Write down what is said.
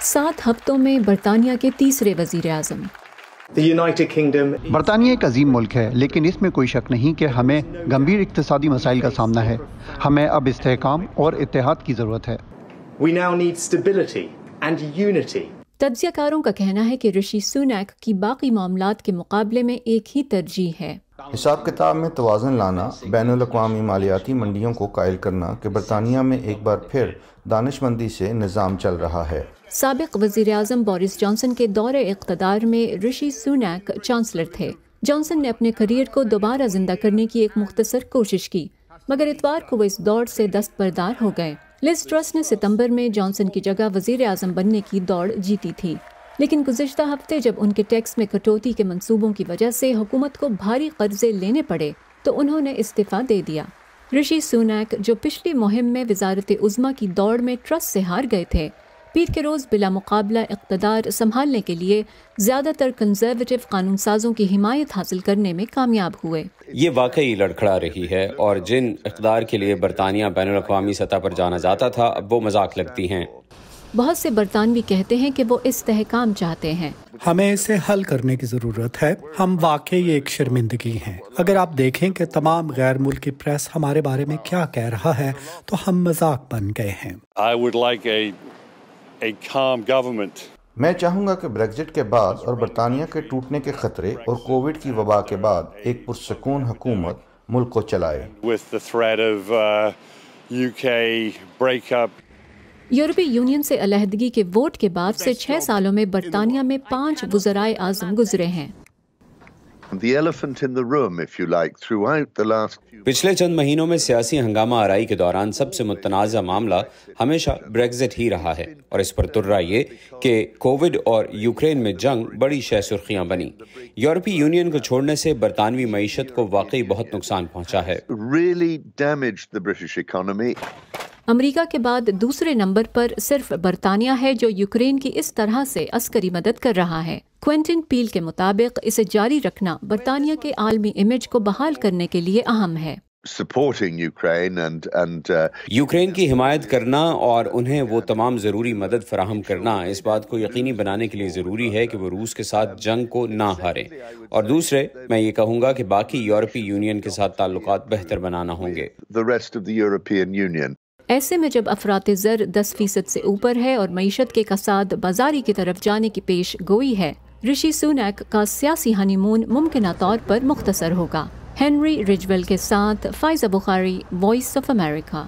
7 ہفتوں میں برطانیہ کے تیسرے وزیر اعظم۔ برطانیہ ایک عظیم ملک ہے، لیکن اس میں کوئی شک نہیں کہ ہمیں گمبھیر اقتصادی مسائل کا سامنا ہے۔ ہمیں اب استحکام اور اتحاد کی ضرورت ہے۔ تجزیہ کاروں کا کہنا ہے کہ رشی سوناک کی باقی معاملات کے مقابلے میں ایک ہی ترجیح ہے۔ حساب کتاب میں توازن لانا، بین الاقوامی مالیاتی منڈیوں کو قائل کرنا کہ برطانیہ میں ایک بار پھر دانش مندی سے نظام چل رہا ہے۔ سابق وزیر اعظم بورس جانسن کے دور اقتدار میں رشی سوناک چانسلر تھے۔ جانسن نے اپنے کیریئر کو دوبارہ زندہ کرنے کی ایک مختصر کوشش کی، مگر اتوار کو وہ اس دوڑ سے دستبردار ہو گئے۔ لیز ٹرس نے ستمبر میں جانسن کی جگہ وزیر اعظم بننے کی دوڑ جیتی تھی، لیکن گزشتہ ہفتے جب ان کے ٹیکس میں کٹوتی کے منصوبوں کی وجہ سے حکومت کو بھاری قرضے لینے پڑے تو انہوں نے استعفیٰ دے دیا۔ رشی سوناک، جو پچھلی مہم میں وزارت عظمیٰ کی دوڑ میں ٹرس سے ہار گئے تھے، پیر کے روز بلا مقابلہ اقتدار سنبھالنے کے لیے زیادہ تر کنزرویٹو قانون سازوں کی حمایت حاصل کرنے میں کامیاب ہوئے۔ یہ واقعی لڑکھڑا رہی ہے، اور جن اقتدار کے لیے برطانیہ بین الاقوامی سطح پر جانا جاتا تھا اب وہ مذاق لگتی ہیں۔ بہت سے برطانوی کہتے ہیں کہ وہ استحکام چاہتے ہیں۔ ہمیں اسے حل کرنے کی ضرورت ہے۔ ہم واقعی ایک شرمندگی ہیں۔ اگر آپ دیکھیں کہ تمام غیر ملکی پریس ہمارے بارے میں کیا کہہ رہا ہے تو ہم مذاق بن گئے ہیں۔ میں چاہوں گا کہ بریگزٹ کے بعد اور برطانیہ کے ٹوٹنے کے خطرے اور کووڈ کی وبا کے بعد ایک پرسکون حکومت ملک کو چلائے۔ یورپی یونین سے علیحدگی کے ووٹ کے بعد سے 6 سالوں میں برطانیہ میں 5 وزرائے اعظم گزرے ہیں۔ پچھلے چند مہینوں میں سیاسی ہنگامہ آرائی کے دوران سب سے متنازع معاملہ ہمیشہ بریگزٹ ہی رہا ہے، اور اس پر ترا یہ کہ کووڈ اور یوکرین میں جنگ بڑی شہ سرخیاں بنی۔ یورپی یونین کو چھوڑنے سے برطانوی معیشت کو واقعی بہت نقصان پہنچا ہے۔ امریکہ کے بعد دوسرے نمبر پر صرف برطانیہ ہے جو یوکرین کی اس طرح سے عسکری مدد کر رہا ہے۔ کوینٹن پیل کے مطابق اسے جاری رکھنا برطانیہ کے عالمی امیج کو بحال کرنے کے لیے اہم ہے۔ یوکرین کی حمایت کرنا اور انہیں وہ تمام ضروری مدد فراہم کرنا اس بات کو یقینی بنانے کے لیے ضروری ہے کہ وہ روس کے ساتھ جنگ کو نہ ہاریں، اور دوسرے میں یہ کہوں گا کہ باقی یورپی یونین کے ساتھ تعلقات بہتر بنانا ہوں گے۔ ایسے میں جب افراط زر 10% سے اوپر ہے اور معیشت کے کساد بازاری کی طرف جانے کی پیش گوئی ہے، رشی سوناک کا سیاسی ہنی مون ممکنہ طور پر مختصر ہوگا۔ ہنری رجویل کے ساتھ فائزہ بخاری، وائس آف امریکہ۔